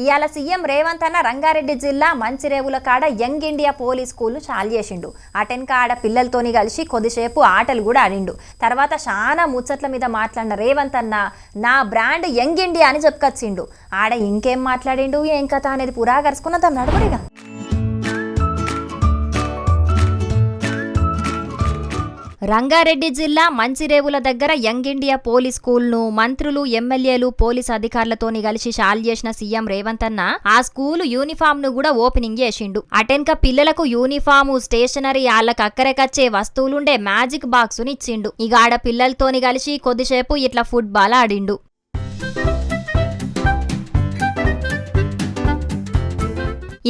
ఇయాల సీఎం రేవంత్ అన్న రంగారెడ్డి జిల్లా మంచిరేవుల కాడ యంగ్ ఇండియా పోలీస్ స్కూల్ను చాలు చేసిండు. అటెన్క ఆడ పిల్లలతోని కలిసి కొద్దిసేపు ఆటలు కూడా ఆడిండు. తర్వాత చాలా ముచ్చట్ల మీద మాట్లాడిన రేవంత్ అన్న నా బ్రాండ్ యంగ్ ఇండియా అని చెప్పుకొచ్చిండు. ఆడ ఇంకేం మాట్లాడిండు ఏం కథ అనేది పురా గరుచుకున్నదాం నడుపుడిగా. రంగారెడ్డి జిల్లా మంచిరేవుల దగ్గర యంగ్ ఇండియా పోలీస్ స్కూల్ను మంత్రులు, ఎమ్మెల్యేలు, పోలీస్ అధికారులతోని కలిసి షాల్ చేసిన సీఎం రేవంత్ అన్న ఆ స్కూల్ యూనిఫామ్ ను కూడా ఓపెనింగ్ చేసిండు. అటెన్క పిల్లలకు యూనిఫాము, స్టేషనరీ, వాళ్ళకి అక్కరేకచ్చే వస్తువులుండే మ్యాజిక్ బాక్స్ ని ఇచ్చిండు. ఇక ఆడ పిల్లలతోని కలిసి కొద్దిసేపు ఇట్లా ఫుట్బాల్ ఆడిండు.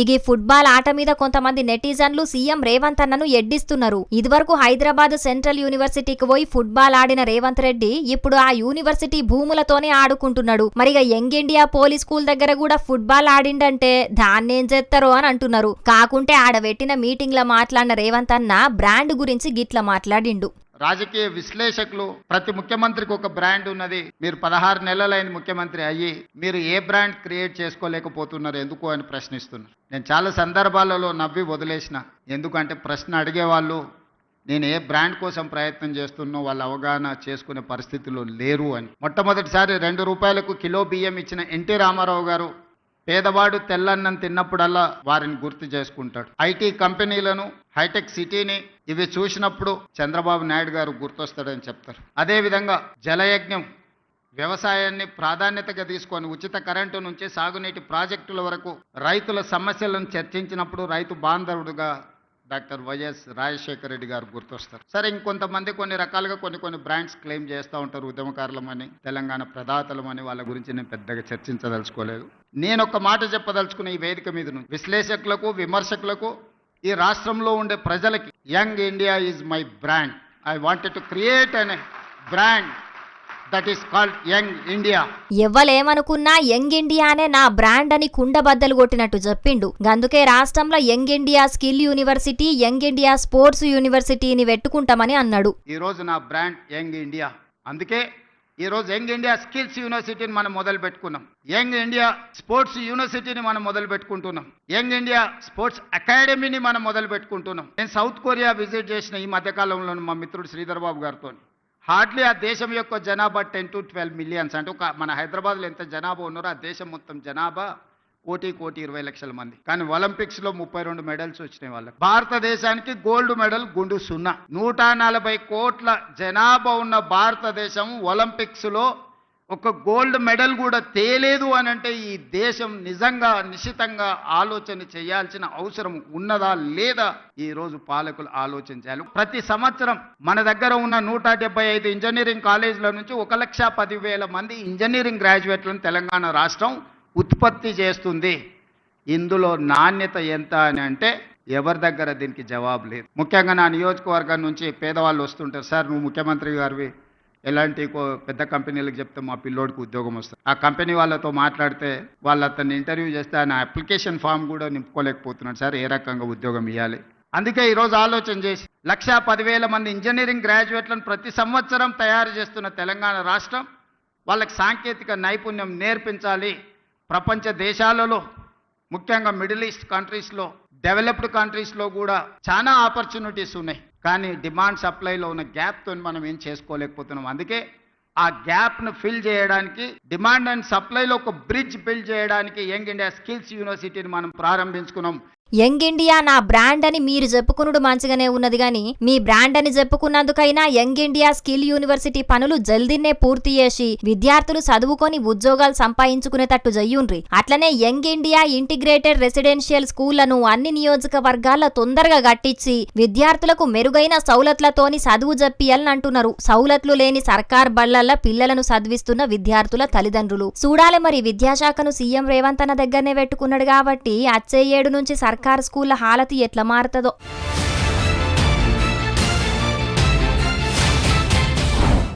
ఈ ఫుట్బాల్ ఆట మీద కొంతమంది నెటిజన్లు సీఎం రేవంత్ అన్నను ఎడ్డిస్తున్నారు. ఇదివరకు హైదరాబాద్ సెంట్రల్ యూనివర్సిటీకి పోయి ఫుట్బాల్ ఆడిన రేవంత్ రెడ్డి ఇప్పుడు ఆ యూనివర్సిటీ భూములతోనే ఆడుకుంటున్నాడు. మరిగా యంగ్ ఇండియా పోలీస్ స్కూల్ దగ్గర కూడా ఫుట్బాల్ ఆడిండంటే దాన్నేం చేస్తారో అని అంటున్నారు. కాకుంటే ఆడ పెట్టిన మీటింగ్ లో మాట్లాడిన రేవంత్ అన్న బ్రాండ్ గురించి గిట్ల మాట్లాడిండు. రాజకీయ విశ్లేషకులు ప్రతి ముఖ్యమంత్రికి ఒక బ్రాండ్ ఉన్నది. మీరు 16 నెలలైంది ముఖ్యమంత్రి అయ్యి మీరు ఏ బ్రాండ్ క్రియేట్ చేసుకోలేకపోతున్నారు ఎందుకు అని ప్రశ్నిస్తున్నారు. నేను చాలా సందర్భాలలో నవ్వి వదిలేసిన. ఎందుకంటే ప్రశ్న అడిగేవాళ్ళు నేను ఏ బ్రాండ్ కోసం ప్రయత్నం చేస్తున్నో వాళ్ళు అవగాహన చేసుకునే పరిస్థితుల్లో లేరు అని. మొట్టమొదటిసారి 2 రూపాయలకు కిలో బియ్యం ఇచ్చిన ఎన్టీ రామారావు గారు పేదవాడు తెల్లన్నం తిన్నప్పుడల్లా వారిని గుర్తు చేసుకుంటాడు. ఐటీ కంపెనీలను, హైటెక్ సిటీని ఇవి చూసినప్పుడు చంద్రబాబు నాయుడు గారు గుర్తొస్తాడని చెప్తారు. అదేవిధంగా జలయజ్ఞం, వ్యవసాయాన్ని ప్రాధాన్యతగా తీసుకొని ఉచిత కరెంటు నుంచి సాగునీటి ప్రాజెక్టుల వరకు రైతుల సమస్యలను చర్చించినప్పుడు రైతు బాంధవుడుగా డాక్టర్ వైఎస్ రాజశేఖర రెడ్డి గారు గుర్తొస్తారు. సరే, ఇంకొంతమంది కొన్ని రకాలుగా కొన్ని బ్రాండ్స్ క్లెయిమ్ చేస్తూ ఉంటారు. ఉద్యమకారులమని, తెలంగాణ ప్రదాతలమని. వాళ్ళ గురించి నేను పెద్దగా చర్చించదలుచుకోలేదు. నేను ఒక మాట చెప్పదలుచుకున్న ఈ వేదిక మీద నుంచి విశ్లేషకులకు, విమర్శకులకు, ఈ రాష్ట్రంలో ఉండే ప్రజలకి young India is my brand. I wanted to create an brand that is called young India. ఎవ్వలేమనుకున్నా యంగ్ ఇండియానే నా బ్రాండ్ అని కుండబద్దలు కొట్టినట్టు చెప్పిండు. అందుకే రాష్ట్రంలో young India skill university, young India sports యూనివర్సిటీని పెట్టుకుంటామని అన్నాడు. ఈ రోజు నా బ్రాండ్ యంగ్ ఇండియా. అందుకే ఈ రోజు యంగ్ ఇండియా స్కిల్స్ యూనివర్సిటీని మనం మొదలు పెట్టుకున్నాం. యంగ్ ఇండియా స్పోర్ట్స్ యూనివర్సిటీని మనం మొదలు పెట్టుకుంటున్నాం. యంగ్ ఇండియా స్పోర్ట్స్ అకాడమీని మనం మొదలు పెట్టుకుంటున్నాం. నేను సౌత్ కొరియా విజిట్ చేసిన ఈ మధ్యకాలంలో మా మిత్రుడు శ్రీధర్ బాబు గారితో. హార్డ్లీ ఆ దేశం యొక్క జనాభా 10 to 12 మిలియన్స్. అంటే మన హైదరాబాద్లో ఎంత జనాభా ఉన్నారో ఆ దేశం మొత్తం జనాభా 1,20,00,000 మంది. కానీ ఒలింపిక్స్లో 32 మెడల్స్ వచ్చినాయి వాళ్ళకి. భారతదేశానికి గోల్డ్ మెడల్ గుండు 0. 140 కోట్ల జనాభా ఉన్న భారతదేశం ఒలింపిక్స్లో ఒక గోల్డ్ మెడల్ కూడా తేలేదు అని అంటే ఈ దేశం నిజంగా నిశ్చితంగా ఆలోచన చేయాల్సిన అవసరం ఉన్నదా లేదా ఈ రోజు పాలకులు ఆలోచన చేయాలి. ప్రతి సంవత్సరం మన దగ్గర ఉన్న 175 ఇంజనీరింగ్ కాలేజీల నుంచి 1,10,000 మంది ఇంజనీరింగ్ గ్రాడ్యుయేట్లను తెలంగాణ రాష్ట్రం ఉత్పత్తి చేస్తుంది. ఇందులో నాణ్యత ఎంత అని అంటే ఎవరి దగ్గర దీనికి జవాబు లేదు. ముఖ్యంగా నా నియోజకవర్గం నుంచి పేదవాళ్ళు వస్తుంటారు. సార్, నువ్వు ముఖ్యమంత్రి గారివి, ఎలాంటి పెద్ద కంపెనీలకు చెప్తే మా పిల్లోడికి ఉద్యోగం వస్తుంది. ఆ కంపెనీ వాళ్ళతో మాట్లాడితే వాళ్ళు అతన్ని ఇంటర్వ్యూ చేస్తే ఆయన అప్లికేషన్ ఫామ్ కూడా నింపుకోలేకపోతున్నాడు. సార్, ఏ రకంగా ఉద్యోగం ఇవ్వాలి? అందుకే ఈరోజు ఆలోచన చేసి 1,10,000 మంది ఇంజనీరింగ్ గ్రాడ్యుయేట్లను ప్రతి సంవత్సరం తయారు చేస్తున్న తెలంగాణ రాష్ట్రం వాళ్ళకి సాంకేతిక నైపుణ్యం నేర్పించాలి. ప్రపంచ దేశాలలో, ముఖ్యంగా మిడిల్ ఈస్ట్ కంట్రీస్లో, డెవలప్డ్ కంట్రీస్లో కూడా చాలా ఆపర్చునిటీస్ ఉన్నాయి. కానీ డిమాండ్ సప్లైలో ఉన్న గ్యాప్తో మనం ఏం చేసుకోలేకపోతున్నాం. అందుకే ఆ గ్యాప్ను ఫిల్ చేయడానికి, డిమాండ్ అండ్ సప్లైలో ఒక బ్రిడ్జ్ బిల్డ్ చేయడానికి యంగ్ ఇండియా స్కిల్స్ యూనివర్సిటీని మనం ప్రారంభించుకున్నాం. యంగ్ ఇండియా నా బ్రాండ్ అని మీరు చెప్పుకునుడు మంచిగానే ఉన్నది గాని మీ బ్రాండ్ అని చెప్పుకున్నందుకైనా యంగ్ ఇండియా స్కిల్ యూనివర్సిటీ పనులు జల్దీనే పూర్తి చేసి విద్యార్థులు చదువుకొని ఉద్యోగాలు సంపాదించుకునేటట్టు జయ్యుండ్రి. అట్లనే యంగ్ ఇండియా ఇంటిగ్రేటెడ్ రెసిడెన్షియల్ స్కూళ్లను అన్ని నియోజకవర్గాల్లో తొందరగా కట్టించి విద్యార్థులకు మెరుగైన సౌలతులతోని చదువు చెప్పియాలని అంటున్నారు. సౌలతులు లేని సర్కార్ బళ్లల్లో పిల్లలను చదివిస్తున్న విద్యార్థుల తల్లిదండ్రులు. చూడాలి మరి, విద్యాశాఖను సీఎం రేవంత్ అన్న దగ్గరనే పెట్టుకున్నాడు కాబట్టి వచ్చే 7 నుంచి సర్కార్ స్కూళ్ల హాలతి ఎట్లా మారుతుందో.